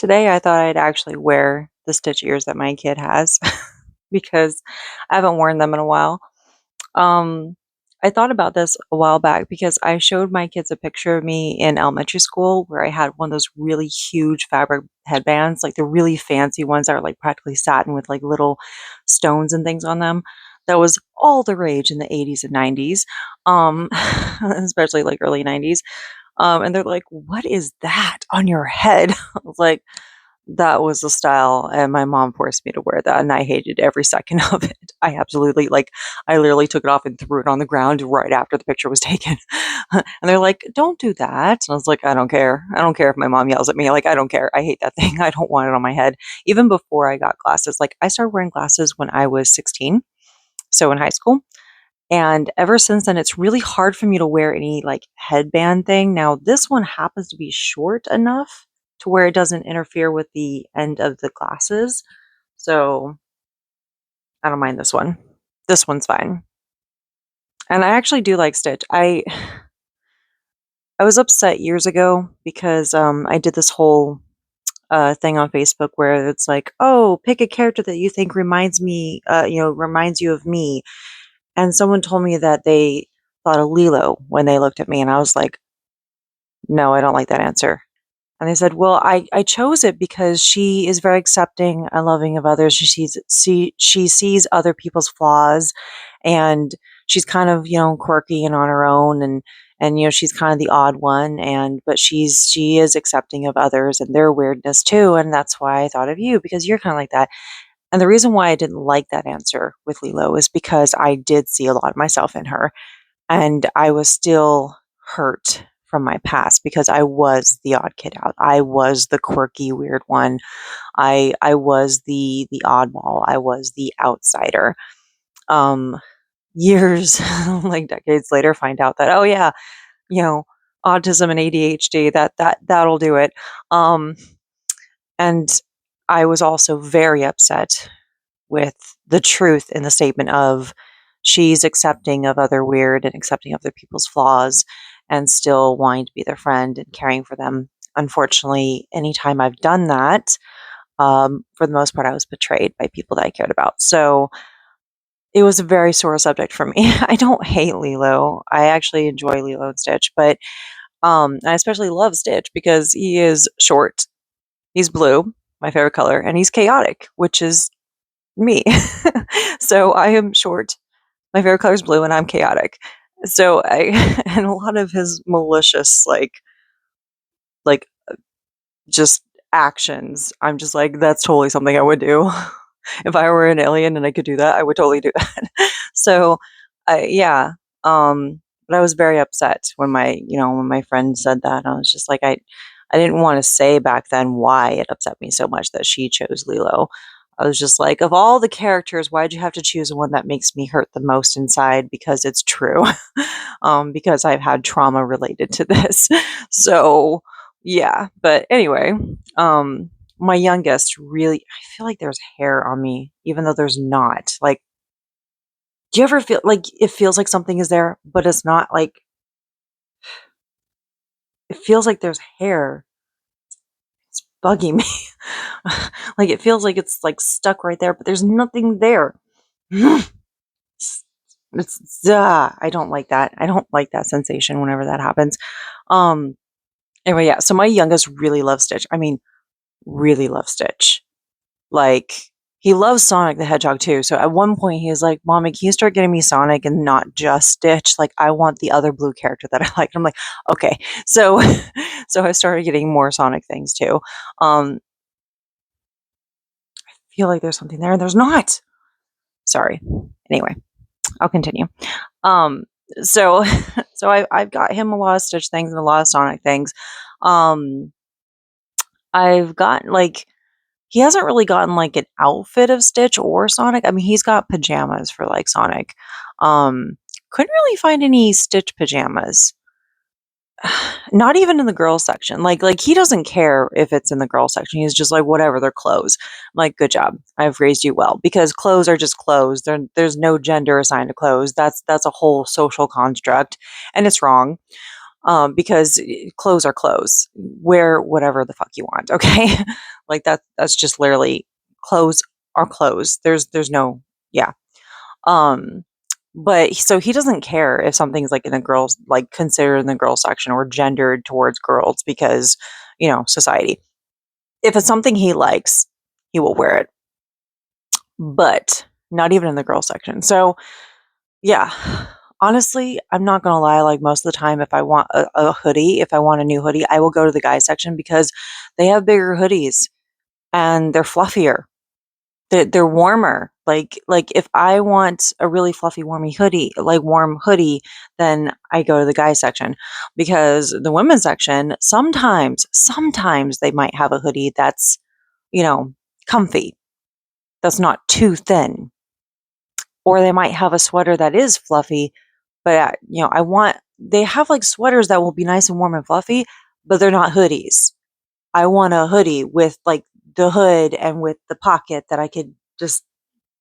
Today I thought I'd actually wear the Stitch ears that my kid has because I haven't worn them in a while. Um, I thought about this a while back because I showed my kids a picture of me in elementary school where I had one of those really huge fabric headbands, like the really fancy ones that are like practically satin with like little stones and things on them. That was all the rage in the 80s and 90s, um, especially like early 90s. And they're like, "What is that on your head?" I was like, that was the style, and my mom forced me to wear that, and I hated every second of it. I absolutely I literally took it off and threw it on the ground right after the picture was taken. And they're like, "Don't do that." And I was like, "I don't care. I don't care if my mom yells at me. Like, I don't care. I hate that thing. I don't want it on my head." Even before I got glasses, like I started wearing glasses when I was 16, so in high school. And ever since then, it's really hard for me to wear any like headband thing. Now, this one happens to be short enough to where it doesn't interfere with the end of the glasses. So I don't mind this one. This one's fine. And I actually do like Stitch. I was upset years ago because I did this whole thing on Facebook where it's like, oh, pick a character that you think reminds you of me. And someone told me that they thought of Lilo when they looked at me, and I was like, no, I don't like that answer. And they said, well, I chose it because she is very accepting and loving of others. She sees other people's flaws, and she's kind of, quirky and on her own, and she's kind of the odd one, and but she is accepting of others and their weirdness too, and that's why I thought of you because you're kind of like that. And the reason why I didn't like that answer with Lilo is because I did see a lot of myself in her, and I was still hurt from my past because I was the odd kid out. I was the quirky, weird one. I was the oddball. I was the outsider. Um, Years, like decades later, find out that, oh yeah, you know, autism and ADHD, that'll do it. Um, and I was also very upset with the truth in the statement of she's accepting of other weird and accepting of other people's flaws and still wanting to be their friend and caring for them. Unfortunately, anytime I've done that, for the most part, I was betrayed by people that I cared about. So it was a very sore subject for me. I don't hate Lilo. I actually enjoy Lilo and Stitch, but I especially love Stitch because he is short. He's blue, my favorite color, and he's chaotic, which is me. So I am short. My favorite color is blue, and I'm chaotic. So I and a lot of his malicious like just actions. I'm just like that's totally something I would do. If I were an alien and I could do that, I would totally do that. So, yeah. But I was very upset when my friend said that. I was just like, I didn't want to say back then why it upset me so much that she chose Lilo. I was just like, of all the characters, why'd you have to choose one that makes me hurt the most inside? Because it's true. Because I've had trauma related to this. So, yeah. But anyway, my youngest really, I feel like there's hair on me, even though there's not. Like, do you ever feel like it feels like something is there, but it's not like it feels like there's hair. It's bugging me. Like it feels like it's like stuck right there, but there's nothing there. I don't like that. I don't like that sensation whenever that happens. Um anyway, yeah, so my youngest really loves Stitch. I mean, really loves Stitch. Like, he loves Sonic the Hedgehog too. So at one point he was like, "Mommy, can you start getting me Sonic and not just Stitch? Like, I want the other blue character that I like." And I'm like, "Okay." So, so I started getting more Sonic things too. Feel like there's something there, and there's not. Sorry. Anyway, I'll continue. Um, so, so I've got him a lot of Stitch things and a lot of Sonic things. Um, I've gotten like he hasn't really gotten, like, an outfit of Stitch or Sonic. I mean, he's got pajamas for, like, Sonic. Couldn't really find any Stitch pajamas. Not even in the girls section. Like, he doesn't care if it's in the girls section. He's just like, "Whatever, they're clothes." I'm like, "Good job. I've raised you well." Because clothes are just clothes. There's no gender assigned to clothes. That's a whole social construct, and it's wrong. because clothes are clothes. Wear whatever the fuck you want, okay? Like that's just literally clothes are clothes. There's no yeah. Um, but so he doesn't care if something's like in a girls like considered in the girl section or gendered towards girls because society. If it's something he likes, he will wear it, but not even in the girl section. So yeah, honestly, I'm not gonna lie. Like most of the time, if I want a hoodie, if I want a new hoodie, I will go to the guys section because they have bigger hoodies and they're fluffier. They're warmer. Like if I want a really fluffy, warm hoodie, then I go to the guys section because the women's section sometimes they might have a hoodie that's you know comfy, that's not too thin, or they might have a sweater that is fluffy, but I want they have like sweaters that will be nice and warm and fluffy, but they're not hoodies. I want a hoodie with like the hood and with the pocket that I could just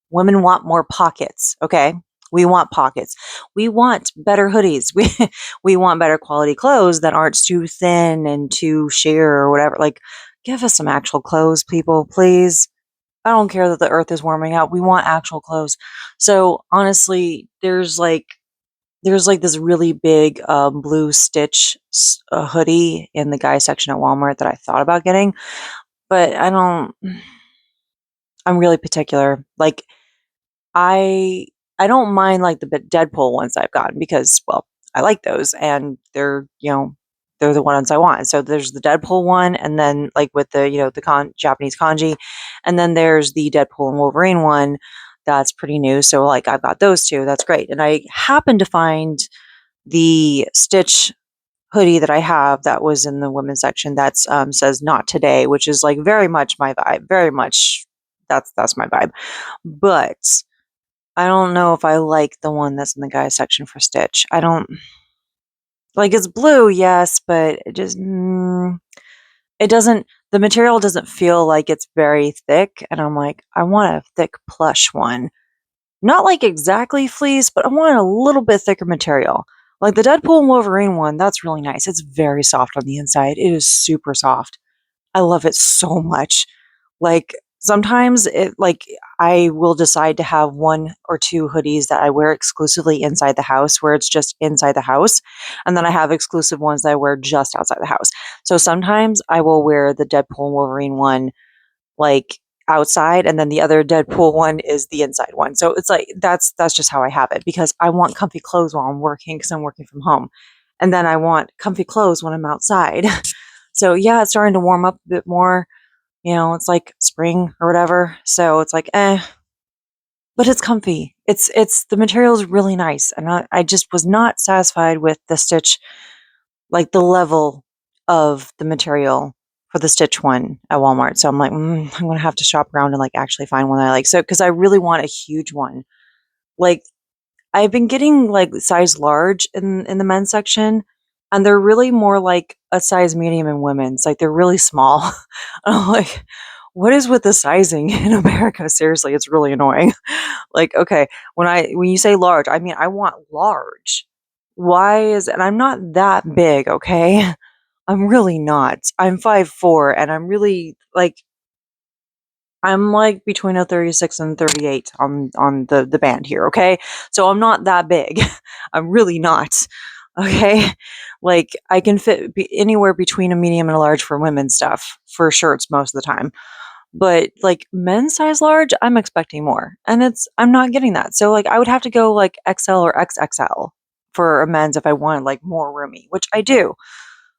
women want more pockets, okay? We want pockets. We want better hoodies. We want better quality clothes that aren't too thin and too sheer or whatever. Like give us some actual clothes, people, please. I don't care that the earth is warming up. We want actual clothes. So honestly, there's like this really big blue Stitch hoodie in the guy section at Walmart that I thought about getting, but I don't. I'm really particular. Like I I don't mind like the Deadpool ones I've gotten because well I like those and they're the ones I want. So there's the Deadpool one, and then like with the the Japanese kanji, and then there's the Deadpool and Wolverine one that's pretty new. So like I've got those two. That's great. And I happened to find the Stitch hoodie that I have that was in the women's section that's says not today, which is like very much my vibe. Very much that's my vibe. But I don't know if I like the one that's in the guys section for Stitch. I don't like it's blue, yes, but it doesn't the material doesn't feel like it's very thick, and I'm like, I want a thick plush one. Not like exactly fleece, but I want a little bit thicker material. Like the Deadpool and Wolverine one, that's really nice. It's very soft on the inside. It is super soft. I love it so much. Like sometimes I will decide to have one or two hoodies that I wear exclusively inside the house where it's just inside the house. And then I have exclusive ones that I wear just outside the house. So sometimes I will wear the Deadpool and Wolverine one like outside, and then the other Deadpool one is the inside one. So it's like that's just how I have it because I want comfy clothes while I'm working because I'm working from home. And then I want comfy clothes when I'm outside. So yeah, it's starting to warm up a bit more. It's like spring or whatever. So it's like, but it's comfy. It's the material is really nice. And I just was not satisfied with the Stitch, like the level of the material for the Stitch one at Walmart. So I'm like, I'm gonna have to shop around and like actually find one that I like. So because I really want a huge one. Like I've been getting like size large in the men's section, and they're really more like a size medium in women's. Like they're really small. And I'm like, what is with the sizing in America? Seriously, it's really annoying. Like, okay, when you say large, I mean I want large. And I'm not that big, okay? I'm really not. I'm 5'4", and I'm like between a 36 and 38 on the band here, okay? So I'm not that big. I'm really not. Okay? Like I can fit anywhere between a medium and a large for women's stuff, for shirts most of the time. But like men's size large, I'm expecting more. And I'm not getting that. So like I would have to go like XL or XXL for a men's if I wanted like more roomy, which I do.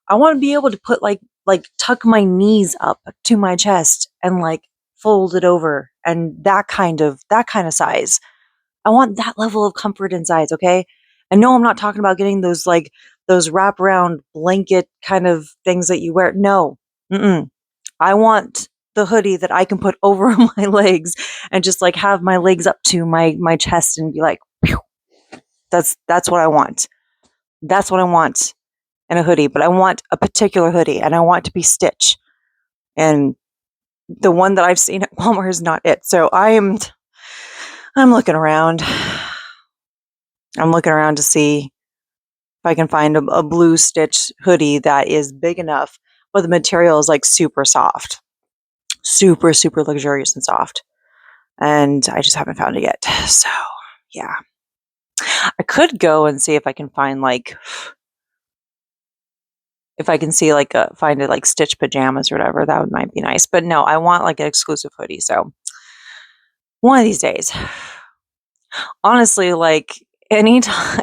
I want to be able to put like tuck my knees up to my chest and like fold it over and that kind of size. I want that level of comfort and size, okay? And no, I'm not talking about getting those wraparound blanket kind of things that you wear. No. Mm-mm. I want the hoodie that I can put over my legs and just like have my legs up to my chest and be like, "Phew." That's what I want. That's what I want in a hoodie, but I want a particular hoodie and I want it to be Stitch. And the one that I've seen at Walmart is not it. So I'm looking around. I'm looking around to see If I can find a blue stitch hoodie that is big enough, but the material is like super soft, super, super luxurious and soft. And I just haven't found it yet. So, yeah. I could go and see if I can find like, if I can see like find it like stitch pajamas or whatever. That might be nice. But no, I want like an exclusive hoodie. So, one of these days. Honestly, like anytime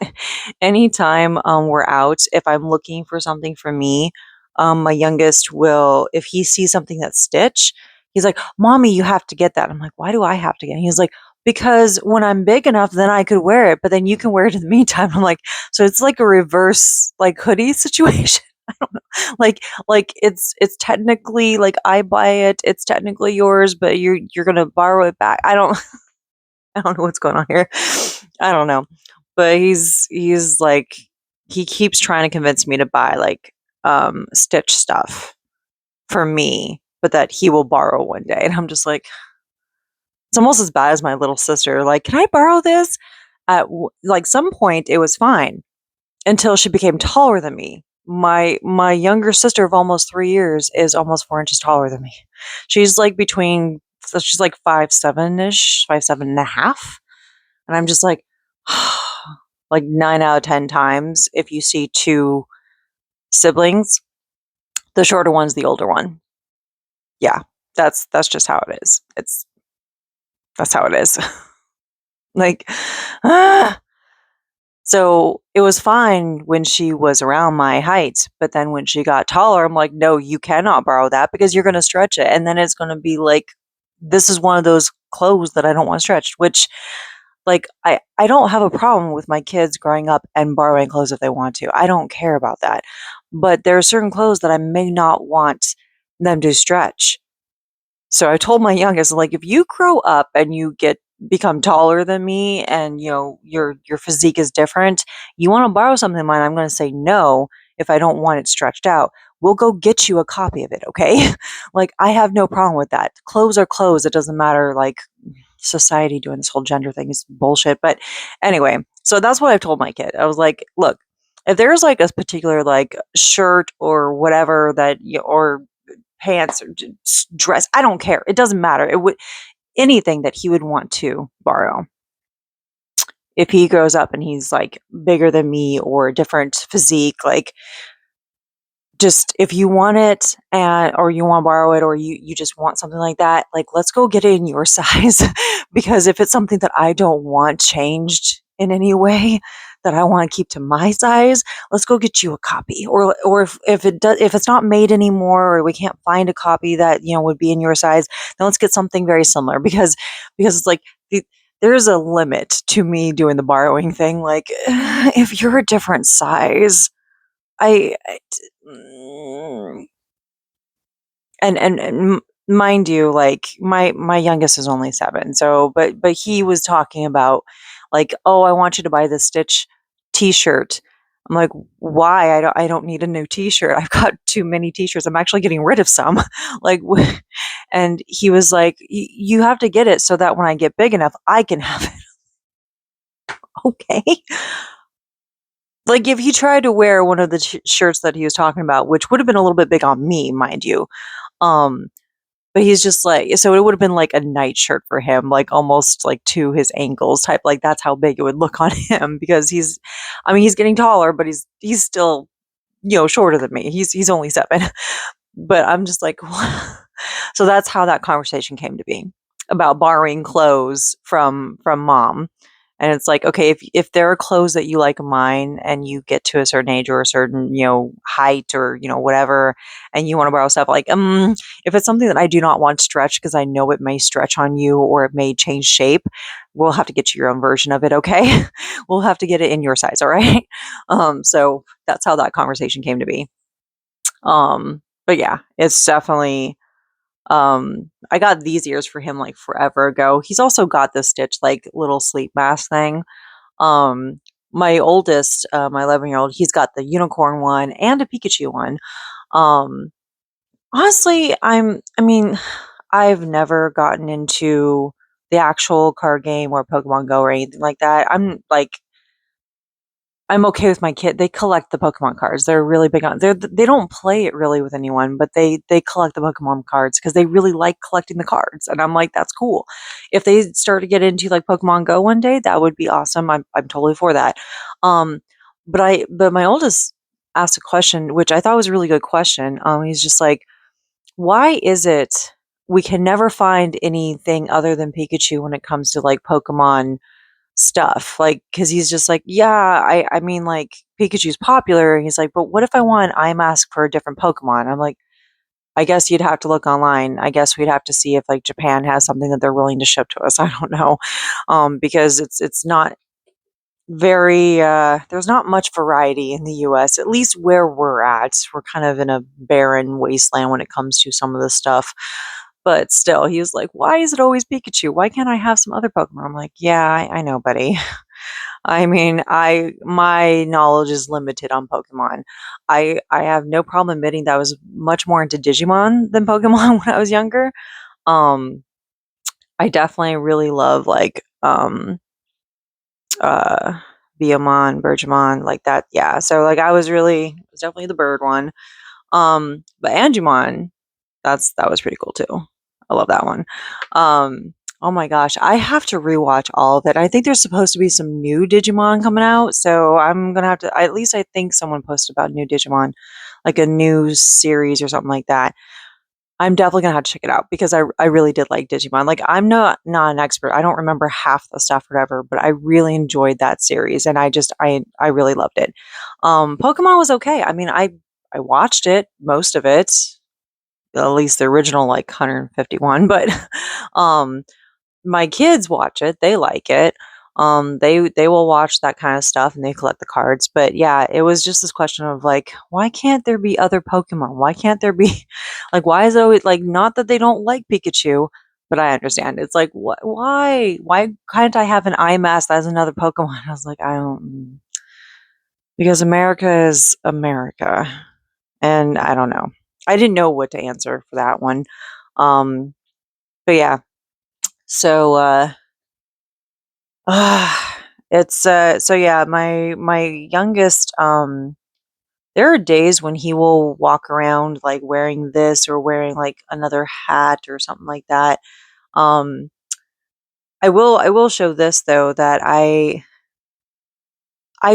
anytime we're out, if I'm looking for something for me, my youngest will, if he sees something that's Stitch, he's like, "Mommy, you have to get that." I'm like, "Why do I have to get it?" He's like, "Because when I'm big enough, then I could wear it, but then you can wear it in the meantime." I'm like, so it's like a reverse like hoodie situation. I don't know. It's technically like I buy it, it's technically yours, but you're gonna borrow it back. I don't I don't know what's going on here. I don't know. But he's like he keeps trying to convince me to buy like Stitch stuff for me, but that he will borrow one day. And I'm just like, it's almost as bad as my little sister. Like, can I borrow this? Like some point it was fine until she became taller than me. My younger sister of almost 3 years is almost 4 inches taller than me. She's like between so she's like 5'7" ish, 5'7.5". And I'm just like, like 9 out of 10 times, if you see two siblings, the shorter one's the older one. Yeah, that's just how it is. That's how it is. Like, ah. So it was fine when she was around my height, but then when she got taller, I'm like, no, you cannot borrow that because you're going to stretch it, and then it's going to be like, this is one of those clothes that I don't want stretched, which like, I don't have a problem with my kids growing up and borrowing clothes if they want to. I don't care about that. But there are certain clothes that I may not want them to stretch. So I told my youngest, like, if you grow up and you become taller than me and your physique is different, you want to borrow something of mine, I'm gonna say no if I don't want it stretched out. We'll go get you a copy of it, okay? Like I have no problem with that. Clothes are clothes. It doesn't matter like society doing this whole gender thing is bullshit. But anyway, so that's what I've told my kid. I was like, look, if there's like a particular like shirt or whatever that or pants or dress, I don't care. It doesn't matter. It would anything that he would want to borrow. If he grows up and he's like bigger than me or different physique, like just if you want it and or you want to borrow it or you just want something like that, like let's go get it in your size. Because if it's something that I don't want changed in any way that I want to keep to my size, let's go get you a copy. Or if it does, if it's not made anymore or we can't find a copy that would be in your size, then let's get something very similar. Because it's like there's a limit to me doing the borrowing thing. Like if you're a different size, I mm, and mind you, like my youngest is only 7, so but he was talking about like, oh, I want you to buy this Stitch T-shirt. I'm like, why? I don't need a new T-shirt. I've got too many T-shirts. I'm actually getting rid of some. Like, and he was like, you have to get it so that when I get big enough, I can have it. Okay. Like if he tried to wear one of the shirts that he was talking about, which would have been a little bit big on me, mind you. Um, but he's just like, so it would have been like a night shirt for him, like almost like to his ankles type. Like that's how big it would look on him because I mean, he's getting taller, but he's still, shorter than me. He's only 7. But I'm just like, so that's how that conversation came to be about borrowing clothes from mom. And it's like, okay, if there are clothes that you like of mine and you get to a certain age or a certain, height or, whatever, and you want to borrow stuff, like, if it's something that I do not want stretched because I know it may stretch on you or it may change shape, we'll have to get you your own version of it, okay? We'll have to get it in your size, all right? So that's how that conversation came to be. But yeah, it's definitely I got these ears for him like forever ago. He's also got this Stitch like little sleep mask thing. Um my oldest, my 11-year-old, he's got the unicorn one and a Pikachu one. Um Honestly, I mean, I've never gotten into the actual card game or Pokemon Go or anything like that. I'm like I'm okay with my kid. They collect the Pokemon cards. They're really big on. They don't play it really with anyone, but they collect the Pokemon cards because they really like collecting the cards. And I'm like, that's cool. If they start to get into like Pokemon Go one day, that would be awesome. I'm totally for that. Um, but my oldest asked a question, which I thought was a really good question. He's just like, why is it we can never find anything other than Pikachu when it comes to like Pokemon stuff? Like, because he's just like, yeah, I mean, like, Pikachu's popular. And he's like, but what if I want an eye mask for a different Pokemon? I'm like, I guess you'd have to look online. I guess we'd have to see if like Japan has something that they're willing to ship to us. I don't know. Because it's not very there's not much variety in the US, at least where we're at. We're kind of in a barren wasteland when it comes to some of this stuff. But still, he was like, why is it always Pikachu? Why can't I have some other Pokemon? I'm like, yeah, I know, buddy. I mean, I my knowledge is limited on Pokemon. I have no problem admitting that I was much more into Digimon than Pokemon when I was younger. Um, I definitely really love like uh Beamon, Bergamon, like that. Yeah. So like I was definitely the bird one. But Angemon, that was pretty cool too. I love that one. Oh my gosh, I have to rewatch all of it. I think there's supposed to be some new Digimon coming out, so I'm gonna have to. At least I think someone posted about new Digimon, like a new series or something like that. I'm definitely gonna have to check it out because I really did like Digimon. Like I'm not an expert. I don't remember half the stuff or whatever, but I really enjoyed that series and I really loved it. Pokemon was okay. I mean, I watched it, most of it, at least the original like 151, but um my kids watch it, they like it. They will watch that kind of stuff and they collect the cards. But yeah, it was just this question of like, why can't there be other Pokemon? Why can't there be like why is it always like not that they don't like Pikachu, but I understand. It's like why can't I have an eye mask as another Pokemon? I was like, I don't because America is America. And I don't know. I didn't know what to answer for that one. Um, but yeah, so it's so yeah, my youngest there are days when he will walk around like wearing this or wearing like another hat or something like that. Um I will show this though that I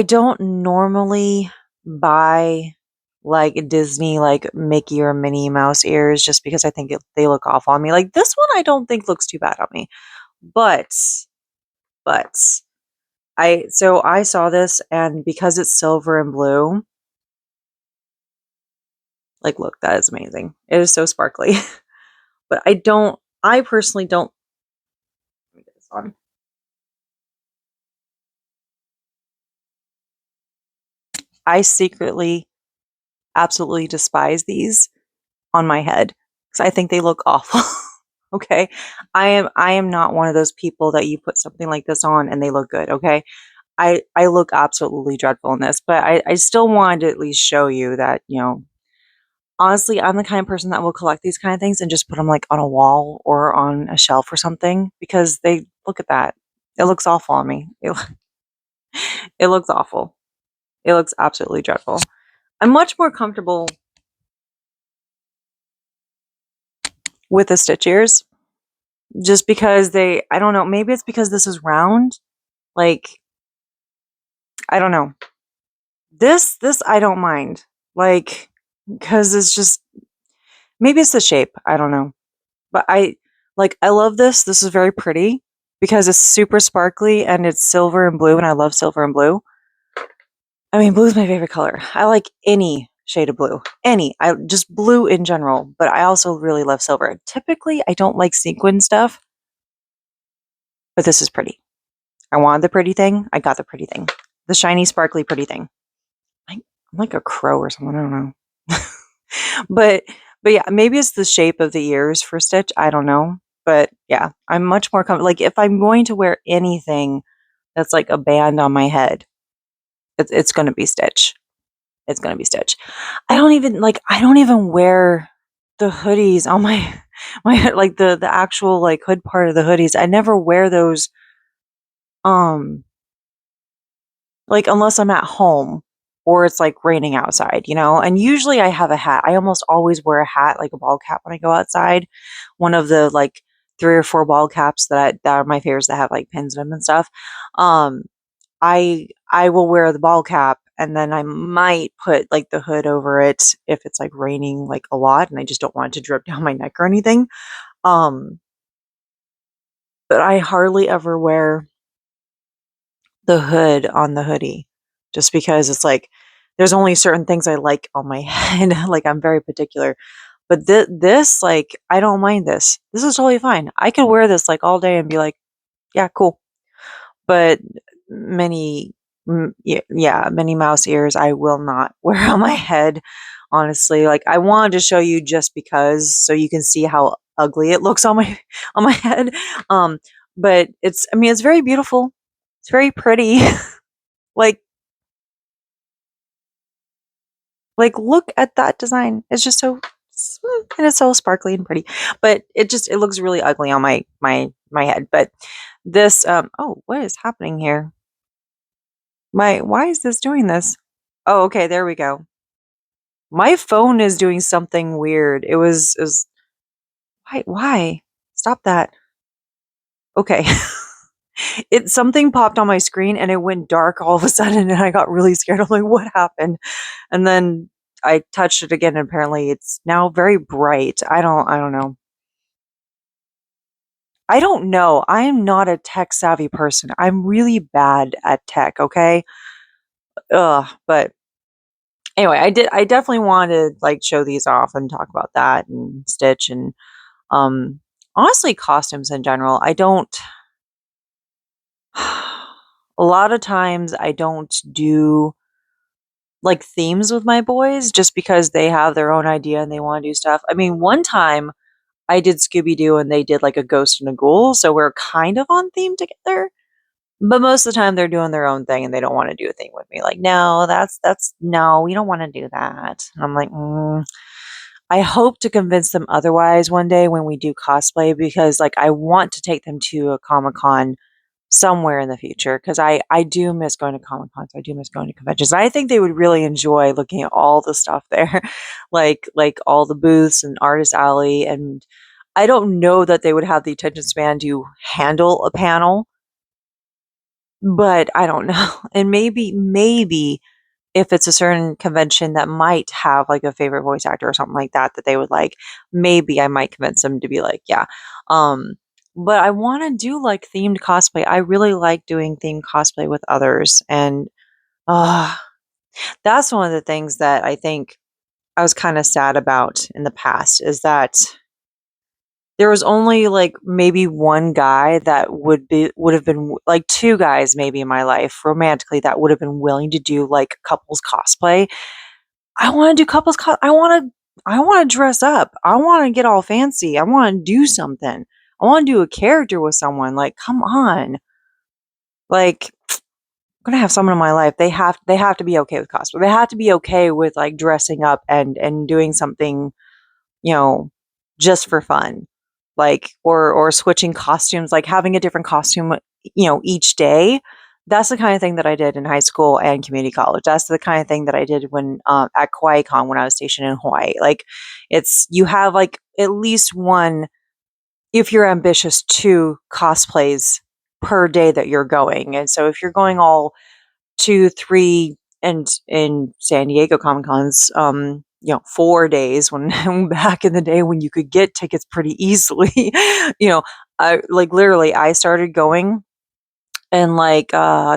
don't normally buy like Disney like Mickey or Minnie Mouse ears just because I think they look awful on me. Like this one I don't think looks too bad on me. But but I saw this and because it's silver and blue, like look, that is amazing. It is so sparkly. But I personally don't let me get this on. I secretly absolutely despise these on my head because I think they look awful. Okay. I am not one of those people that you put something like this on and they look good, okay? I look absolutely dreadful in this, but I still wanted to at least show you that, honestly, I'm the kind of person that will collect these kind of things and just put them like on a wall or on a shelf or something because they look at that. It looks awful on me. It looks awful. It looks absolutely dreadful. I'm much more comfortable with the stitch ears just because I don't know, maybe it's because this is round. Like, I don't know. This I don't mind. Like, because it's just, maybe it's the shape. I don't know. But I love this. This is very pretty because it's super sparkly and it's silver and blue, and I love silver and blue. I mean, blue is my favorite color. I like any shade of blue. Any. I just blue in general, but I also really love silver. Typically, I don't like sequin stuff, but this is pretty. I wanted the pretty thing. I got the pretty thing. The shiny, sparkly, pretty thing. I'm like a crow or something. I don't know. but but yeah, maybe it's the shape of the ears for Stitch. I don't know. But yeah, I'm much more comfortable. Like if I'm going to wear anything that's like a band on my head, it's going to be Stitch. It's going to be Stitch. I don't even wear the hoodies on my my like the actual like hood part of the hoodies. I never wear those um like unless I'm at home or it's like raining outside, you know? And usually I have a hat. I almost always wear a hat, like a ball cap when I go outside. One of the like 3 or 4 ball caps that are my favorites that have like pins in them and stuff. Um, I will wear the ball cap and then I might put like the hood over it if it's like raining like a lot and I just don't want it to drip down my neck or anything. Um, but I hardly ever wear the hood on the hoodie just because it's like there's only certain things I like on my head. Like I'm very particular. But this like I don't mind this. This is totally fine. I could wear this like all day and be like, yeah, cool. But many yeah, many mouse ears I will not wear on my head, honestly. Like I wanted to show you just because so you can see how ugly it looks on my on my head. Um, but it's I mean it's very beautiful. It's very pretty. like look at that design. It's just so and it's so sparkly and pretty. But it looks really ugly on my head. But this oh, what is happening here? Why is this doing this? Oh, okay, there we go. My phone is doing something weird. It was why? Stop that. Okay. It something popped on my screen and it went dark all of a sudden and I got really scared. I'm like, what happened? And then I touched it again and apparently it's now very bright. I don't know. I don't know. I am not a tech savvy person. I'm really bad at tech, okay? Ugh, but anyway, I definitely wanted to like show these off and talk about that and Stitch and um honestly costumes in general. I don't a lot of times I don't do like themes with my boys just because they have their own idea and they want to do stuff. I mean, one time I did Scooby Doo and they did like a ghost and a ghoul, so we're kind of on theme together. But most of the time they're doing their own thing and they don't want to do a thing with me. Like, no, that's no, we don't want to do that. And I'm like, I hope to convince them otherwise one day when we do cosplay because like I want to take them to a Comic Con somewhere in the future because I do miss going to Comic Cons. I do miss going to conventions. I think they would really enjoy looking at all the stuff there, like all the booths and Artist Alley. And I don't know that they would have the attention span to handle a panel, but I don't know. And maybe if it's a certain convention that might have like a favorite voice actor or something like that that they would like, maybe I might convince them to be like, yeah. Um, but I want to do like themed cosplay. I really like doing themed cosplay with others, and uh, that's one of the things that I think I was kind of sad about in the past is that there was only like maybe one guy that would have been like two guys maybe in my life romantically that would have been willing to do like couples cosplay. I wanna do couples co I wanna dress up. I wanna get all fancy. I wanna do something. I wanna do a character with someone, like, come on. Like, I'm gonna have someone in my life, they have to be okay with cosplay. They have to be okay with, like, dressing up and doing something, you know, just for fun. Like, or switching costumes, like, having a different costume, each day. That's the kinda thing that I did in high school and community college. That's the kinda thing that I did when, at KawaiiCon when I was stationed in Hawaii. Like, it's you have, like, at least 1, if you're ambitious, 2 cosplays per day that you're going, and so if you're going all 2, 3, and in San Diego Comic Cons, 4 days when back in the day when you could get tickets pretty easily, you know, I like, literally, I started going in, like,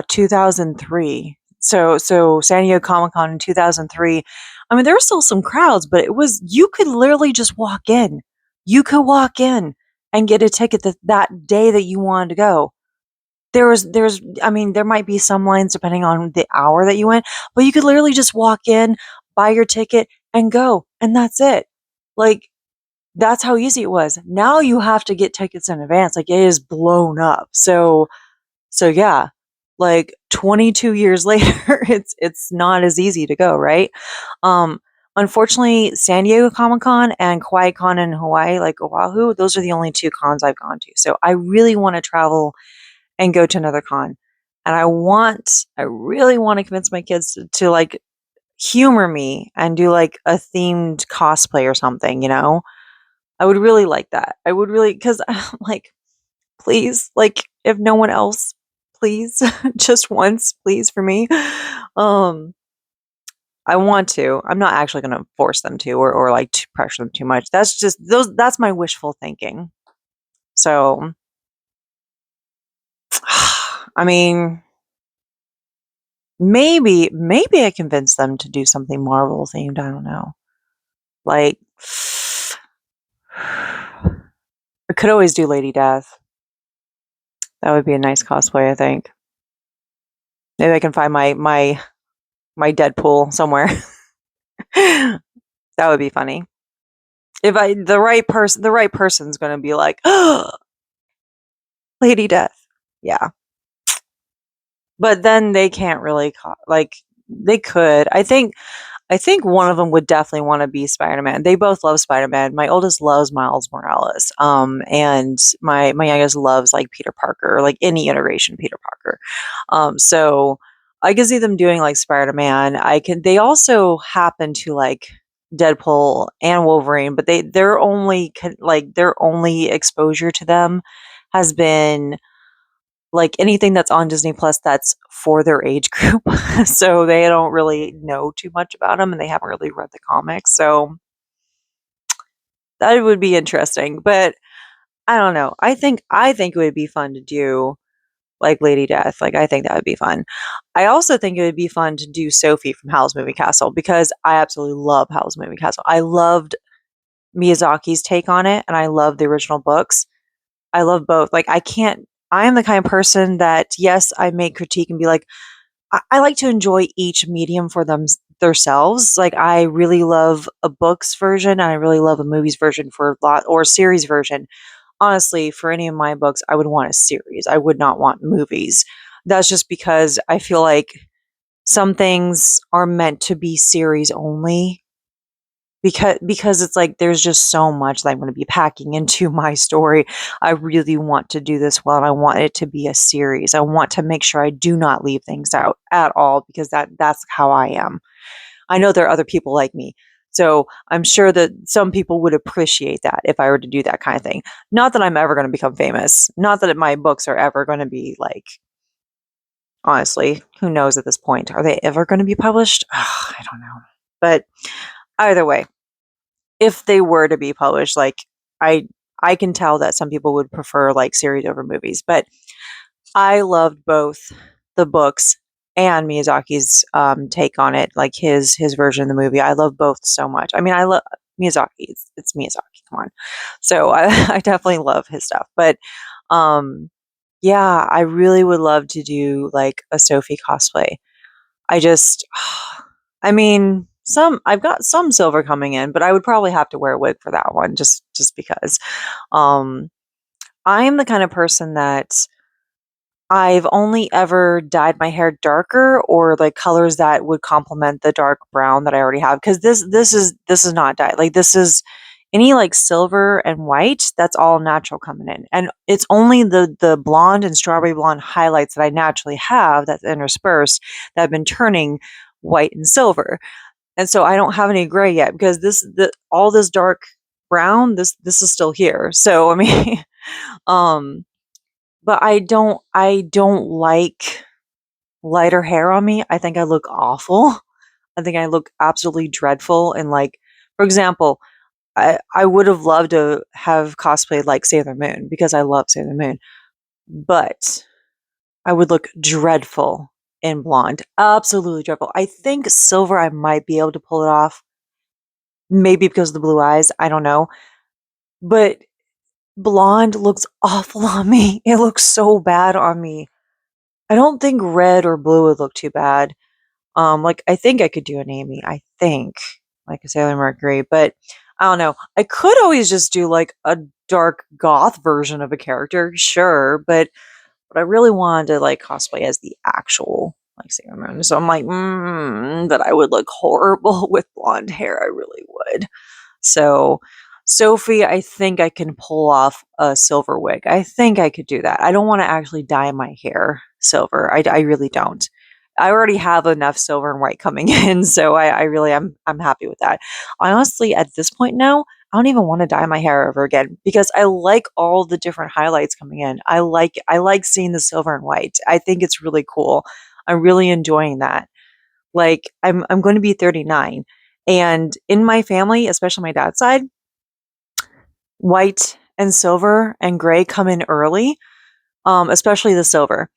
2003. So San Diego Comic-Con in 2003, I mean, there were still some crowds, but it was you could literally just walk in. You could walk in and get a ticket that day that you wanted to go. There's I mean, there might be some lines depending on the hour that you went, but you could literally just walk in, buy your ticket, and go, and that's it. Like, that's how easy it was. Now you have to get tickets in advance, like, it is blown up. So yeah, like 22 years later, it's not as easy to go, right? Um, Unfortunately, San Diego Comic-Con and Kauai-Con in Hawaii, like Oahu, those are the only 2 cons I've gone to. So I really want to travel and go to another con. And I really want to convince my kids to like humor me and do like a themed cosplay or something, you know? I would really like that. I would really, because like, please, like, if no one else, please, just once, please, for me. Um, I want to. I'm not actually going to force them to or like to pressure them too much. That's just that's my wishful thinking. So, I mean, maybe I convince them to do something Marvel themed. I don't know. Like, I could always do Lady Death. That would be a nice cosplay, I think. Maybe I can find my Deadpool somewhere. That would be funny. If I the right person's going to be like, "Oh, Lady Death." Yeah. But then they can't really like they could. I think one of them would definitely want to be Spider-Man. They both love Spider-Man. My oldest loves Miles Morales. And my youngest loves like Peter Parker, like any iteration of Peter Parker. So I could see them doing like Spider-Man. They also happen to like Deadpool and Wolverine, but their only exposure to them has been like anything that's on Disney Plus that's for their age group. So they don't really know too much about them and they haven't really read the comics. So that would be interesting. But I don't know. I think it would be fun to do like Lady Death. Like I think that would be fun. I also think it would be fun to do Sophie from Howl's Moving Castle because I absolutely love Howl's Moving Castle. I loved Miyazaki's take on it and I love the original books. I love both. Like I am the kind of person that yes, I may critique and be like, I like to enjoy each medium for themselves. Like I really love a books version and I really love a movies version for a lot or a series version. Honestly, for any of my books, I would want a series. I would not want movies. That's just because I feel like some things are meant to be series only because it's like there's just so much that I'm going to be packing into my story. I really want to do this well and I want it to be a series. I want to make sure I do not leave things out at all because that's how I am. I know there are other people like me. So I'm sure that some people would appreciate that if I were to do that kind of thing. Not that I'm ever going to become famous. Not that my books are ever going to be like, honestly, who knows at this point? Are they ever going to be published? Ugh, I don't know. But either way, if they were to be published, like I I can tell that some people would prefer like series over movies, but I loved both the books and Miyazaki's take on it, like his version of the movie. I love both so much. I mean, I love Miyazaki. It's Miyazaki. Come on. So I definitely love his stuff. But um, yeah, I really would love to do like a Sophie cosplay. I just, I mean, I've got some silver coming in, but I would probably have to wear a wig for that one, just because. Um, I am the kind of person that I've only ever dyed my hair darker or like colors that would complement the dark brown that I already have. Because this is not dyed. Like this is any like silver and white. That's all natural coming in, and it's only the blonde and strawberry blonde highlights that I naturally have that's interspersed that have been turning white and silver. And so I don't have any gray yet because all this dark brown this is still here. So I mean, um, but I don't like lighter hair on me. I think I look awful. I think I look absolutely dreadful. And like, for example, I would have loved to have cosplayed like Sailor Moon because I love Sailor Moon, but I would look dreadful in blonde. Absolutely dreadful. I think silver I might be able to pull it off. Maybe because of the blue eyes. I don't know. But blonde looks awful on me. It looks so bad on me. I don't think red or blue would look too bad. Like I think I could do an Amy. I think like a Sailor Mercury, but I don't know. I could always just do like a dark goth version of a character, sure, but I really wanted to like cosplay as the actual like Sailor Moon. So I'm like, that I would look horrible with blonde hair. I really would. So Sophie, I think I can pull off a silver wig. I think I could do that. I don't want to actually dye my hair silver. I really don't. I already have enough silver and white coming in, so I really I'm happy with that. I honestly, at this point now, I don't even want to dye my hair ever again because I like all the different highlights coming in. I like seeing the silver and white. I think it's really cool. I'm really enjoying that. Like I'm going to be 39, and in my family, especially my dad's side, white and silver and gray come in early, especially the silver.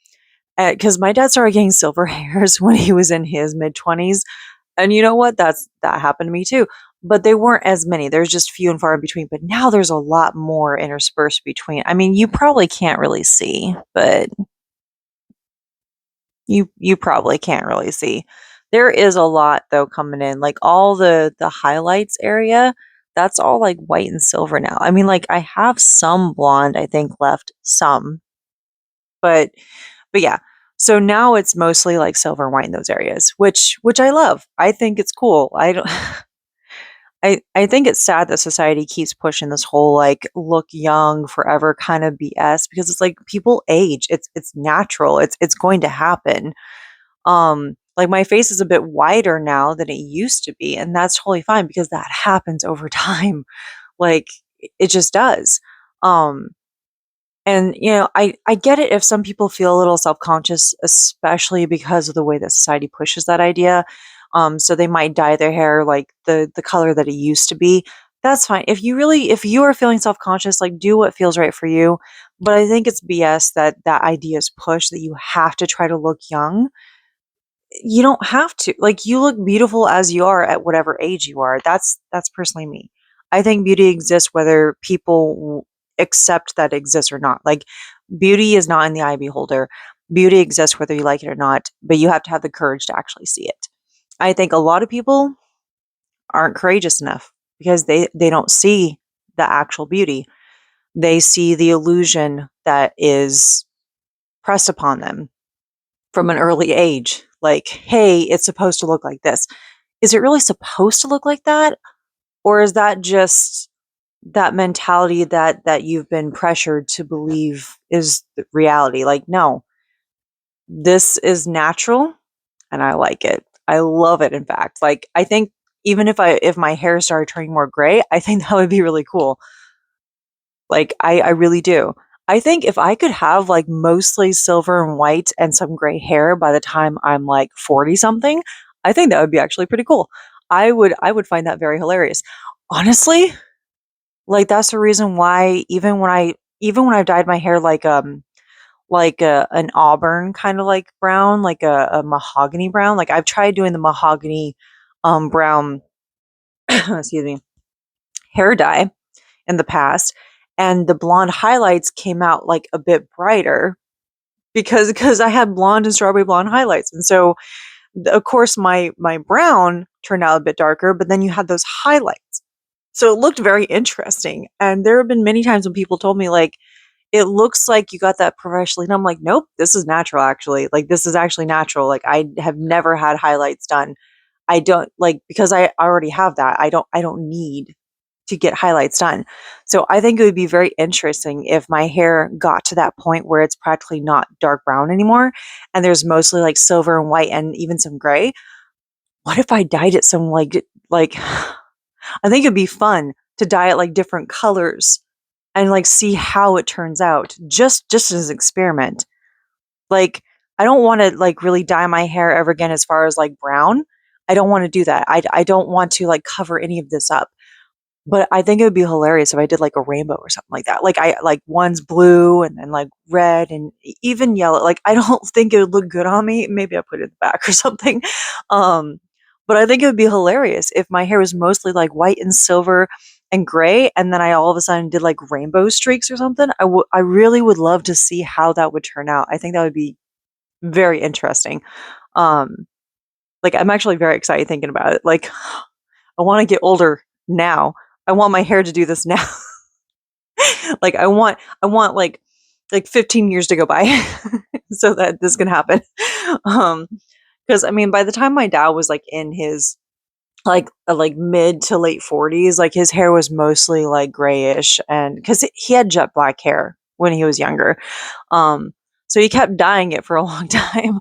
Because my dad started getting silver hairs when he was in his mid 20s, and you know what? That happened to me too. But they weren't as many. There's just few and far in between. But now there's a lot more interspersed between. I mean, you probably can't really see, but you probably can't really see. There is a lot though coming in. Like all the highlights area, that's all like white and silver now. I mean, like I have some blonde, I think, left, some, but yeah. So now it's mostly like silver and white in those areas, which I love. I think it's cool. I don't I think it's sad that society keeps pushing this whole like look young forever kind of BS because it's like people age. It's natural. It's going to happen. Like my face is a bit wider now than it used to be, and that's totally fine because that happens over time. Like it just does. Um and I get it if some people feel a little self-conscious, especially because of the way that society pushes that idea. So they might dye their hair like the color that it used to be. That's fine. If you are feeling self-conscious, like do what feels right for you. But I think it's BS that that idea is pushed that you have to try to look young. You don't have to. Like you look beautiful as you are at whatever age you are. That's personally me. I think beauty exists whether people accept that it exists or not. Like beauty is not in the eye beholder. Beauty exists whether you like it or not, but you have to have the courage to actually see it. I think a lot of people aren't courageous enough because they don't see the actual beauty. They see the illusion that is pressed upon them from an early age. Like, hey, it's supposed to look like this. Is it really supposed to look like that? Or is that just that mentality that you've been pressured to believe is the reality? Like, no, this is natural and I like it. I love it, in fact. Like, I think even if my hair started turning more gray, I think that would be really cool. Like, I really do. I think if I could have like mostly silver and white and some gray hair by the time I'm like 40 something, I think that would be actually pretty cool. I would find that very hilarious. Honestly, like that's the reason why even when I dyed my hair like an auburn kind of like brown, like a mahogany brown. Like I've tried doing the mahogany brown excuse me, hair dye in the past, and the blonde highlights came out like a bit brighter because I had blonde and strawberry blonde highlights. And so of course my brown turned out a bit darker, but then you had those highlights. So it looked very interesting. And there have been many times when people told me like it looks like you got that professionally. And I'm like, nope, this is natural actually. Like this is actually natural. Like I have never had highlights done. I don't like because I already have that. I don't need to get highlights done. So I think it would be very interesting if my hair got to that point where it's practically not dark brown anymore and there's mostly like silver and white and even some gray. What if I dyed it some like I think it'd be fun to dye it like different colors and like see how it turns out just as an experiment. Like I don't want to like really dye my hair ever again as far as like brown. I don't want to do that. I don't want to like cover any of this up. But I think it would be hilarious if I did like a rainbow or something like that. Like I like one's blue and then like red and even yellow. Like I don't think it would look good on me. Maybe I put it in the back or something. Um, but I think it would be hilarious if my hair was mostly like white and silver and gray, and then I all of a sudden did like rainbow streaks or something. I really would love to see how that would turn out. I think that would be very interesting. Um, like I'm actually very excited thinking about it. Like I want to get older now. I want my hair to do this now. Like I want like 15 years to go by so that this can happen. Um because I mean by the time my dad was like in his like mid to late 40s, like his hair was mostly like grayish and cuz he had jet black hair when he was younger. Um So he kept dyeing it for a long time.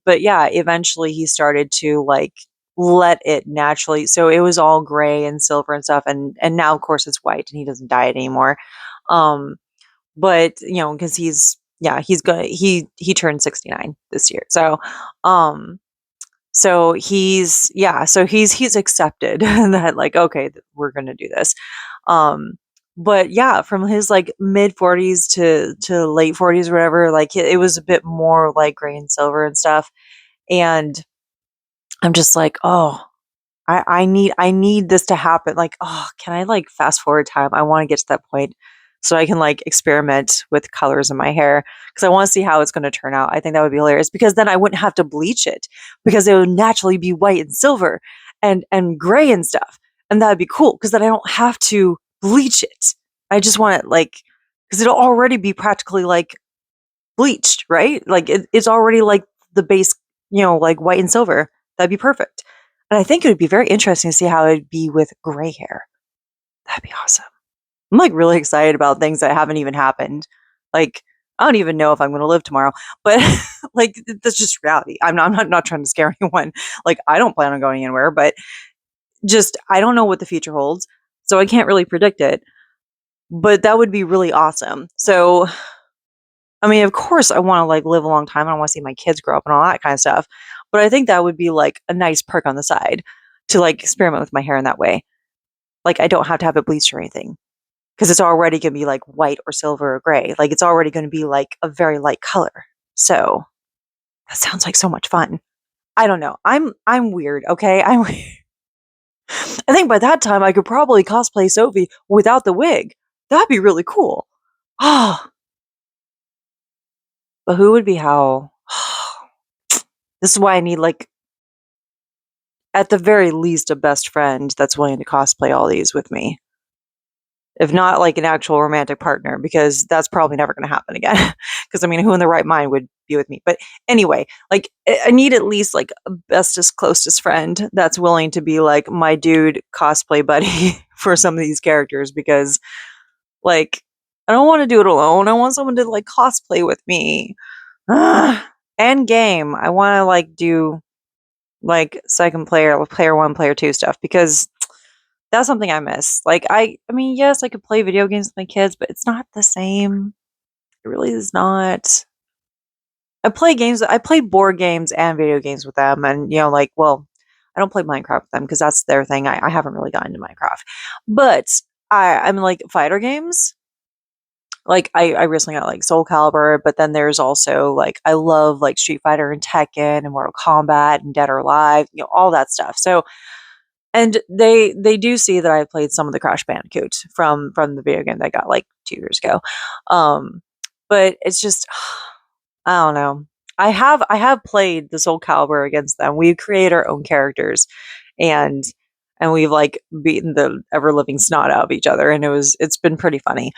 But yeah, eventually he started to like let it naturally. So it was all gray and silver and stuff, and now of course it's white, and he doesn't dye it anymore. Um, but because he's gonna he turned 69 this year, um, so he's accepted that like okay, we're gonna do this. Um, but yeah, from his like mid 40s to late 40s or whatever, like it was a bit more like gray and silver and stuff. And I'm just like, oh, I need this to happen. Like, oh, can I like fast forward time? I want to get to that point so I can like experiment with colors in my hair because I want to see how it's going to turn out. I think that would be hilarious because then I wouldn't have to bleach it because it would naturally be white and silver and gray and stuff. And that'd be cool because then I don't have to bleach it. I just want it like because it'll already be practically like bleached, right? Like it's already like the base, like white and silver. That'd be perfect. And I think it would be very interesting to see how it'd be with gray hair. That'd be awesome. I'm like really excited about things that haven't even happened. Like I don't even know if I'm going to live tomorrow, but like that's just reality. I'm not trying to scare anyone. Like I don't plan on going anywhere, but just I don't know what the future holds, so I can't really predict it. But that would be really awesome. So I mean, of course, I want to like live a long time. I want to see my kids grow up and all that kind of stuff. But I think that would be like a nice perk on the side to like experiment with my hair in that way. Like I don't have to have it bleached or anything because it's already going to be like white or silver or gray. Like it's already going to be like a very light color. So that sounds like so much fun. I don't know. I'm weird. Okay, I'm. I think by that time I could probably cosplay Sophie without the wig. That'd be really cool. Ah, but who would be how? This is why I need like at the very least a best friend that's willing to cosplay all these with me. If not like an actual romantic partner, because that's probably never going to happen again. Because I mean, who in their right mind would be with me? But anyway, like I need at least like a bestest, closest friend that's willing to be like my dude cosplay buddy for some of these characters because like I don't want to do it alone. I want someone to like cosplay with me. And game. I want to like do like second player one, player two stuff because that's something I miss. Like I mean, yes, I could play video games with my kids, but it's not the same. It really is not. I play board games and video games with them, and like, well, I don't play Minecraft with them because that's their thing. I haven't really gotten into Minecraft, but I'm like fighter games. Like I recently got like Soul Calibur, but then there's also like I love like Street Fighter and Tekken and Mortal Kombat and Dead or Alive, all that stuff. So and they do see that I played some of the Crash Bandicoot from the video game that I got like 2 years ago. Um, but it's just I don't know. I have played the Soul Calibur against them. We create our own characters, and we've like beaten the ever living snot out of each other, and it's been pretty funny.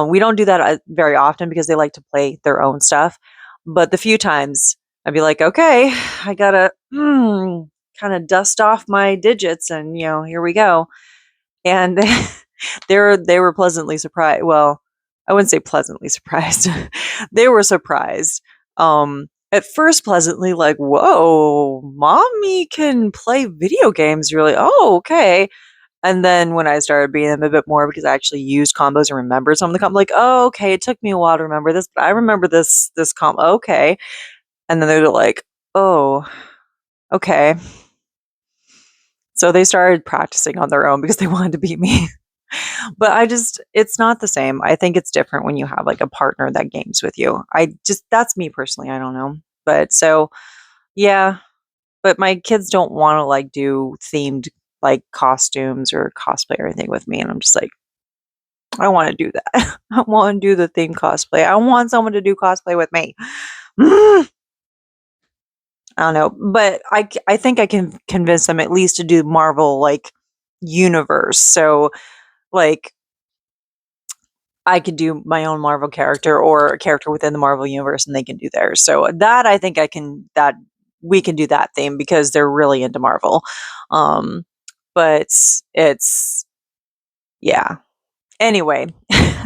We don't do that very often because they like to play their own stuff. But the few times I'd be like, okay, I gotta kind of dust off my digits, and here we go. And they were pleasantly surprised. Well, I wouldn't say pleasantly surprised. They were surprised. At first pleasantly like, "Whoa, mommy can play video games, really? Oh, okay." And then when I started beating them a bit more because I actually used combos and remembered some of the combos, like, "Oh, okay, it took me a while to remember this, but I remember this combo. Okay." And then they're like, "Oh, okay." So they started practicing on their own because they wanted to beat me. But it's not the same. I think it's different when you have like a partner that games with you. That's me personally. I don't know. But so, yeah. But my kids don't want to like do themed like costumes or cosplay or anything with me. And I'm just like, I want to do that. I want to do the theme cosplay. I want someone to do cosplay with me. I don't know, but I think I can convince them at least to do Marvel like universe. So like I could do my own Marvel character or a character within the Marvel universe and they can do theirs. So that I think that we can do that theme because they're really into Marvel. Um but it's yeah. Anyway,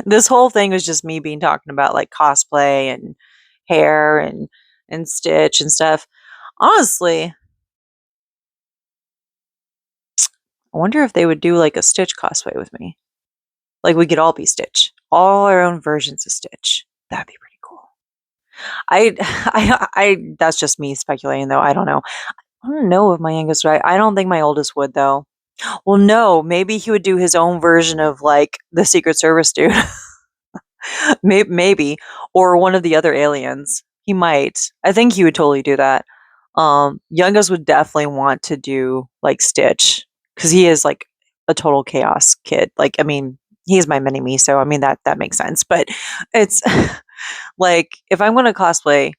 this whole thing was just me being talking about like cosplay and hair and Stitch and stuff. Honestly, I wonder if they would do like a Stitch cosplay with me. Like we could all be Stitch, all our own versions of Stitch. That'd be pretty cool. That's just me speculating though. I don't know. I don't know if my youngest would. I don't think my oldest would though. Well, no, maybe he would do his own version of like the Secret Service dude. Maybe, or one of the other aliens. He might. I think he would totally do that. Youngest would definitely want to do like Stitch because he is like a total chaos kid. Like, I mean, he's my mini me, so I mean that makes sense. But it's like if I'm going to cosplay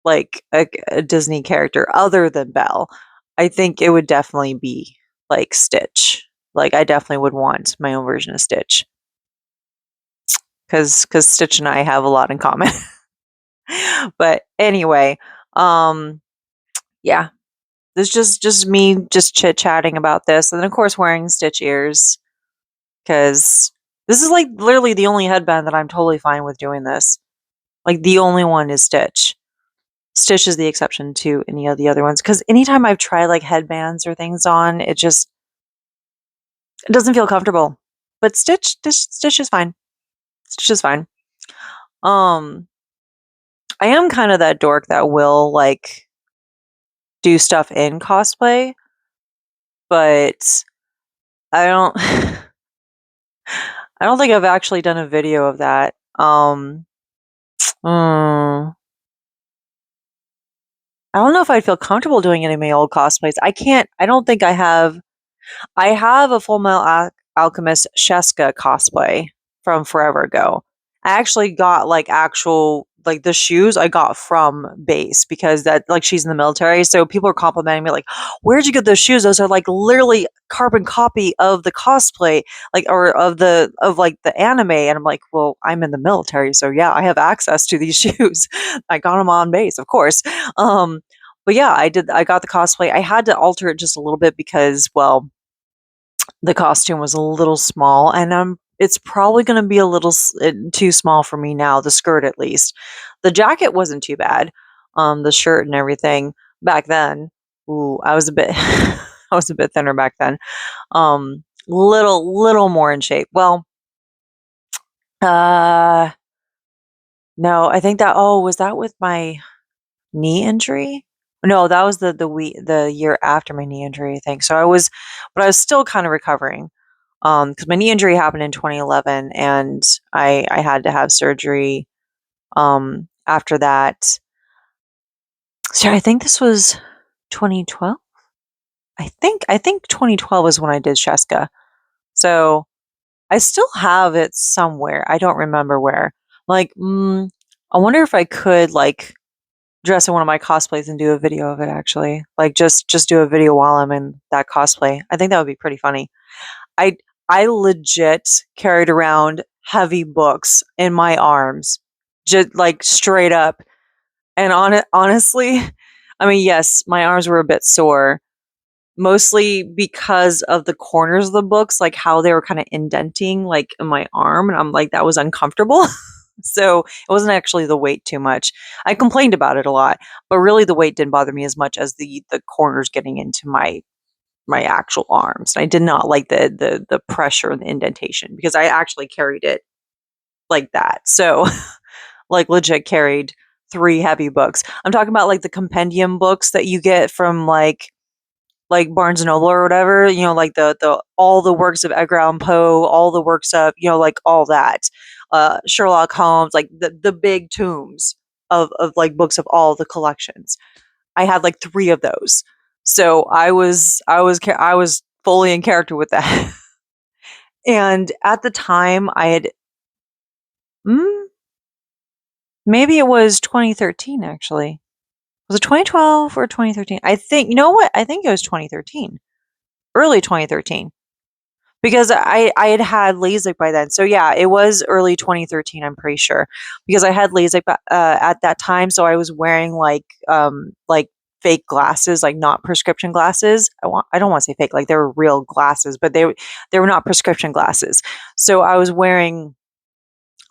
like a Disney character other than Belle, I think it would definitely be like Stitch. Like, I definitely would want my own version of Stitch because Stitch and I have a lot in common. But anyway, um, yeah, this just me just chit chatting about this, and then of course wearing Stitch ears because this is like literally the only headband that I'm totally fine with doing this. Like the only one is Stitch. Stitch is the exception to any of the other ones because anytime I've tried like headbands or things on, it doesn't feel comfortable. But Stitch is fine. Stitch is fine. Um, I am kind of that dork that will like do stuff in cosplay, but I don't I don't think I've actually done a video of that. Mm, I don't know if I'd feel comfortable doing any of my old cosplays. I don't think I have a Full Metal Alchemist Sheska cosplay from forever ago. I actually got like actual like the shoes I got from base because that like she's in the military. So people are complimenting me like, "Where'd you get those shoes? Those are like literally carbon copy of the cosplay, like or of like the anime." And I'm like, "Well, I'm in the military, so yeah, I have access to these shoes. I got them on base, of course." Um, but yeah, I got the cosplay. I had to alter it just a little bit because, well, the costume was a little small, and it's probably going to be a little too small for me now. The skirt, at least. The jacket wasn't too bad. The shirt and everything back then. Ooh, I was a bit, I was a bit thinner back then. Little more in shape. Well, uh, no, I think that. Oh, was that with my knee injury? No, that was the year after my knee injury, I think. So but I was still kind of recovering. Because my knee injury happened in 2011, and I had to have surgery. After that, so I think this was 2012. I think 2012 is when I did Sheska. So I still have it somewhere. I don't remember where. Like, I wonder if I could like dress in one of my cosplays and do a video of it. Actually, like just do a video while I'm in that cosplay. I think that would be pretty funny. I I legit carried around heavy books in my arms, just like straight up. And honestly, I mean, yes, my arms were a bit sore, mostly because of the corners of the books, like how they were kind of indenting like in my arm, and I'm like that was uncomfortable. So it wasn't actually the weight too much. I complained about it a lot, but really the weight didn't bother me as much as the corners getting into my actual arms. I did not like the pressure and the indentation because I actually carried it like that. So like legit carried three heavy books. I'm talking about like the compendium books that you get from like Barnes and Noble or whatever, like the all the works of Edgar Allan Poe, all the works of, like all that. Sherlock Holmes, like the big tomes of like books of all the collections. I had like three of those. So I was fully in character with that. And at the time I had mm, maybe it was 2013 actually. Was it 2012 or 2013? I think you know what? I think it was 2013. Early 2013. Because I had LASIK by then. So yeah, it was early 2013, I'm pretty sure. Because I had LASIK at that time, so I was wearing like fake glasses, like not prescription glasses. I don't want to say fake, like they were real glasses, but they were not prescription glasses. So I was wearing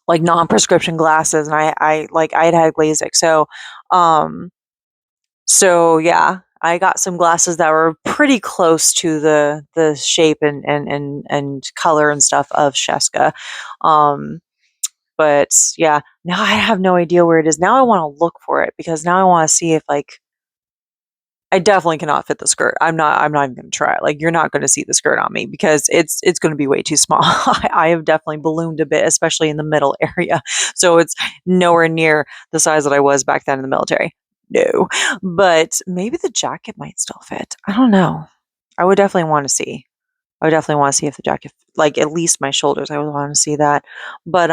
like non-prescription glasses, and I had LASIK. Um, so yeah, I got some glasses that were pretty close to the shape and color and stuff of Sheska. Um, but yeah, now I have no idea where it is. Now I want to look for it because now I want to see if like I definitely cannot fit the skirt. I'm not even gonna try it. Like, you're not gonna see the skirt on me because it's gonna be way too small. I have definitely ballooned a bit, especially in the middle area. So it's nowhere near the size that I was back then in the military. No. But maybe the jacket might still fit. I don't know. I would definitely want to see. I would definitely want to see if the jacket like at least my shoulders. I would want to see that. But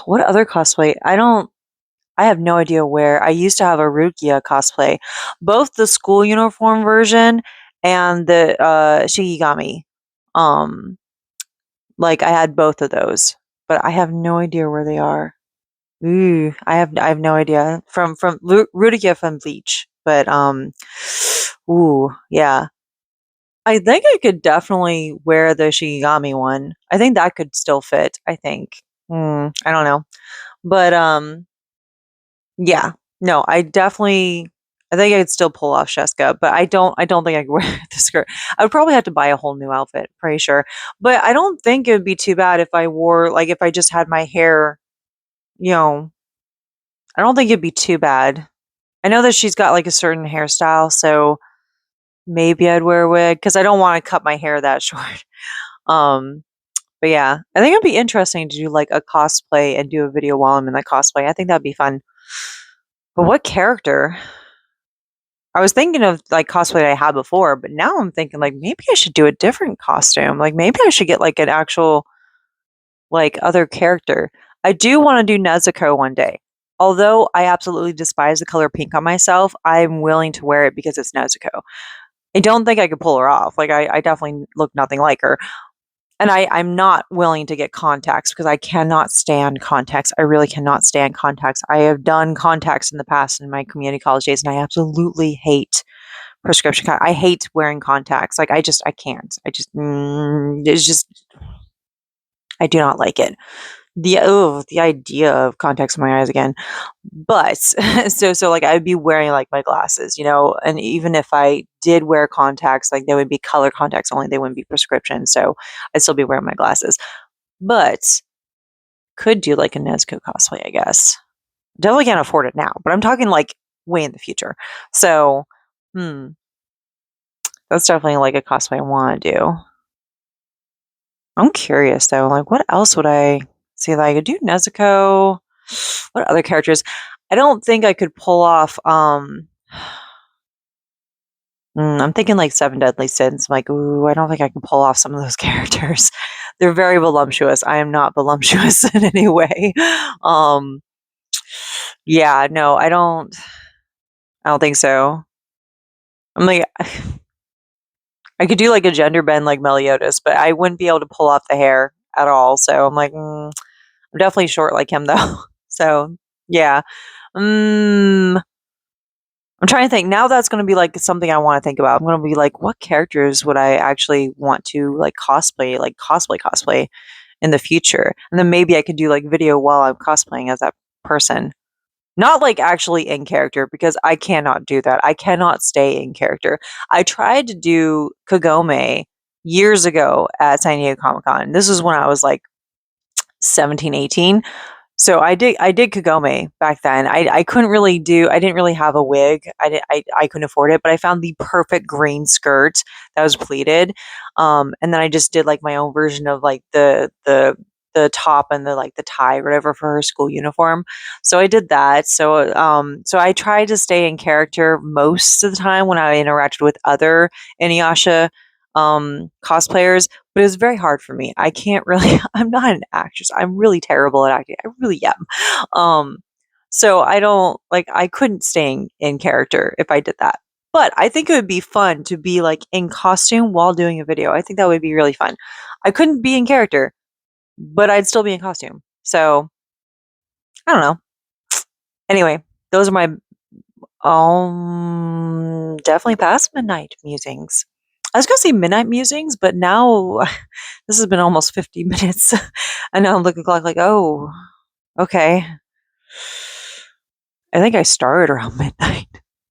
what other cosplay? I have no idea where. I used to have a Rukia cosplay, both the school uniform version and the Shikigami. Um, like I had both of those, but I have no idea where they are. Ooh, I have no idea from Rukia from Bleach, but ooh, yeah. I think I could definitely wear the Shikigami one. I think that could still fit. I think. I don't know, but yeah. No, I think I could still pull off Sheska, but I don't think I could wear the skirt. I would probably have to buy a whole new outfit, pretty sure. But I don't think it would be too bad if I wore like if I just had my hair, you know, I don't think it'd be too bad. I know that she's got like a certain hairstyle, so maybe I'd wear a wig because I don't want to cut my hair that short. Um, but yeah, I think it'd be interesting to do like a cosplay and do a video while I'm in that cosplay. I think that'd be fun. But what character? I was thinking of like cosplay that I had before, but now I'm thinking like maybe I should do a different costume. Like maybe I should get like an actual like other character. I do want to do Nezuko one day. Although I absolutely despise the color pink on myself, I'm willing to wear it because it's Nezuko. I don't think I could pull her off. Like I definitely look nothing like her. And I'm not willing to get contacts because I cannot stand contacts. I really cannot stand contacts. I have done contacts in the past in my community college days, and I absolutely hate prescription I hate wearing contacts. Like I can't. It's just I do not like it. The idea of contacts in my eyes again. But so like I'd be wearing like my glasses, and even if I did wear contacts, like they would be color contacts only, they wouldn't be prescription. So I'd still be wearing my glasses. But could do like a Nezuko cosplay, I guess. Definitely can't afford it now, but I'm talking like way in the future. So, hmm, that's definitely like a cosplay I want to do. I'm curious though, like what else would I see? Like I could do Nezuko. What other characters? I don't think I could pull off. I'm thinking like Seven Deadly Sins. I'm like, ooh, I don't think I can pull off some of those characters. They're very voluptuous. I am not voluptuous in any way. Um, yeah, no, I don't. I don't think so. I'm like, I could do like a gender bend like Meliodas, but I wouldn't be able to pull off the hair at all. So I'm like, I'm definitely short like him though. So yeah. Mm, I'm trying to think. Now that's going to be like something I want to think about. I'm going to be like, what characters would I actually want to like cosplay in the future? And then maybe I could do like video while I'm cosplaying as that person. Not like actually in character because I cannot do that. I cannot stay in character. I tried to do Kagome years ago at San Diego Comic Con. This was when I was like 17, 18. So I did Kagome back then. I didn't really have a wig. I couldn't afford it, but I found the perfect green skirt that was pleated. And then I just did like my own version of like the top and the like the tie or whatever for her school uniform. So I did that. So I tried to stay in character most of the time when I interacted with other Inuyasha cosplayers, but it was very hard for me. I can't really I'm not an actress. I'm really terrible at acting. I really am. Um, so I don't like I couldn't stay in character if I did that. But I think it would be fun to be like in costume while doing a video. I think that would be really fun. I couldn't be in character, but I'd still be in costume. So I don't know. Anyway, those are my definitely past midnight musings. I was gonna say midnight musings, but now this has been almost 50 minutes. And now I'm looking at the clock like, oh, okay. I think I started around midnight.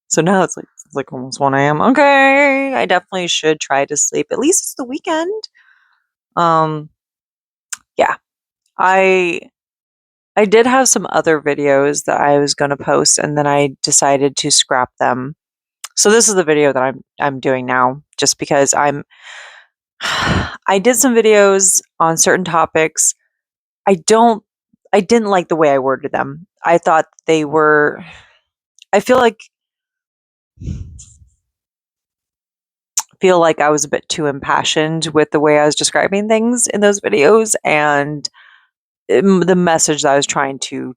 So now it's like almost 1 a.m. Okay. I definitely should try to sleep. At least it's the weekend. Um, yeah. I I did have some other videos that I was gonna post and then I decided to scrap them. So this is the video that I'm doing now, just because I did some videos on certain topics. I don't I didn't like the way I worded them. I thought they were I feel like I was a bit too impassioned with the way I was describing things in those videos, and the message that I was trying to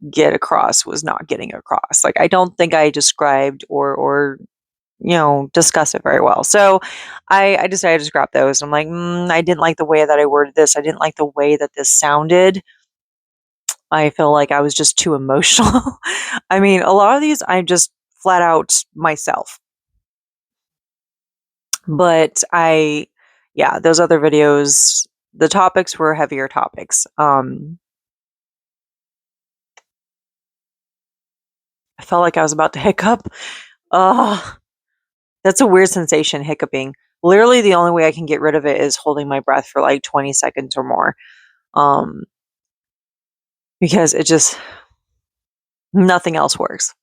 get across was not getting across. Like I don't think I described or discuss it very well. So I decided to scrap those. I'm like, I didn't like the way that I worded this. I didn't like the way that this sounded. I feel like I was just too emotional. I mean, a lot of these I'm just flat out myself. But yeah, those other videos, the topics were heavier topics. I felt like I was about to hiccup. Oh, that's a weird sensation, hiccuping. Literally, the only way I can get rid of it is holding my breath for like 20 seconds or more. Um, because nothing else works.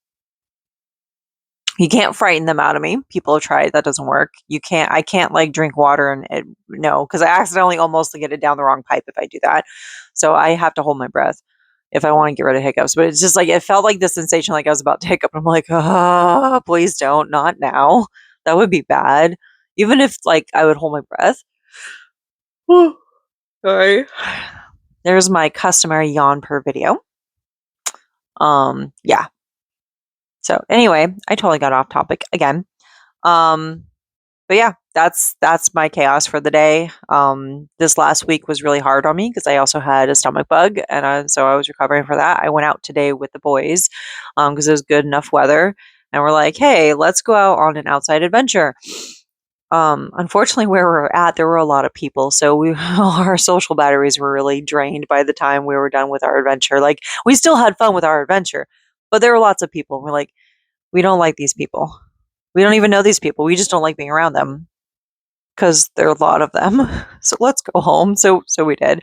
You can't frighten them out of me. People have tried. That doesn't work. I can't like drink water no, because I accidentally almost get it down the wrong pipe if I do that. So I have to hold my breath if I want to get rid of hiccups. But it's just like, it felt like the sensation like I was about to hiccup. I'm like, please don't, not now. That would be bad. Even if like I would hold my breath. Sorry. There's my customary yawn per video. Yeah. So anyway, I totally got off topic again. Um, but yeah, that's my chaos for the day. This last week was really hard on me because I also had a stomach bug, and so I was recovering for that. I went out today with the boys because it was good enough weather, and we're like, hey, let's go out on an outside adventure. Unfortunately, where we're at, there were a lot of people, so our social batteries were really drained by the time we were done with our adventure. Like, we still had fun with our adventure, but there were lots of people. We're like, we don't like these people. We don't even know these people. We just don't like being around them because there are a lot of them. So let's go home. So we did.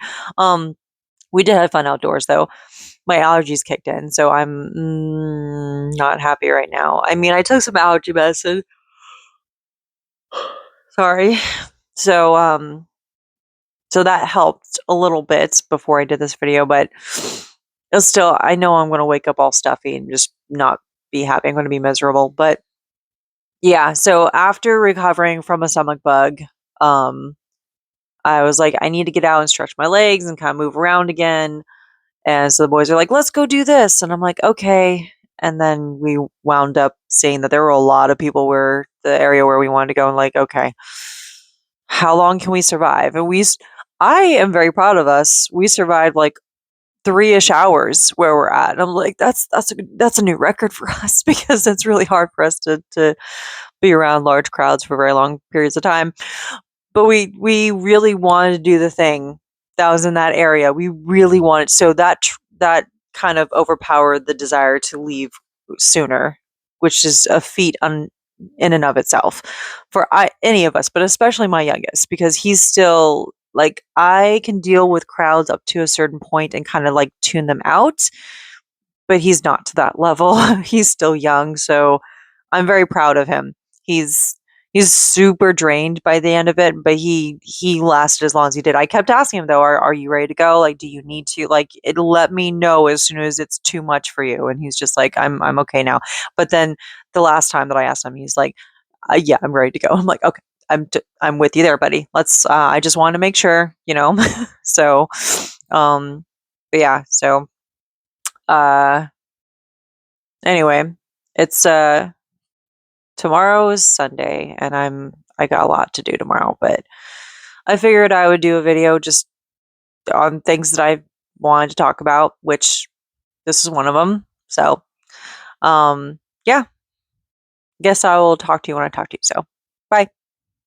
We did have fun outdoors though. My allergies kicked in, so I'm not happy right now. I mean, I took some allergy medicine. Sorry. So so that helped a little bit before I did this video, but it's still, I know I'm going to wake up all stuffy and just not be happy. I'm going to be miserable. But yeah, so after recovering from a stomach bug, um, I was like, I need to get out and stretch my legs and kind of move around again. And so the boys are like, let's go do this. And I'm like, okay. And then we wound up seeing that there were a lot of people where the area where we wanted to go, and like, okay, how long can we survive? And I am very proud of us. We survived like 3-ish hours where we're at. And I'm like, that's a new record for us because it's really hard for us to be around large crowds for very long periods of time. But we really wanted to do the thing that was in that area. We really wanted, so that kind of overpowered the desire to leave sooner, which is a feat in and of itself for any of us, but especially my youngest, because he's still like, I can deal with crowds up to a certain point and kind of like tune them out, but he's not to that level. He's still young, so I'm very proud of him. He's he's super drained by the end of it, but he lasted as long as he did. I kept asking him though, are you ready to go? Like, do you need to, like, it let me know as soon as it's too much for you. And he's just like, I'm okay now. But then the last time that I asked him, he's like, yeah, I'm ready to go. I'm like, okay, I'm with you there, buddy. Let's I just want to make sure, So but yeah, so uh anyway, it's tomorrow is Sunday, and I got a lot to do tomorrow, but I figured I would do a video just on things that I wanted to talk about, which this is one of them. So, yeah, guess I will talk to you when I talk to you. So.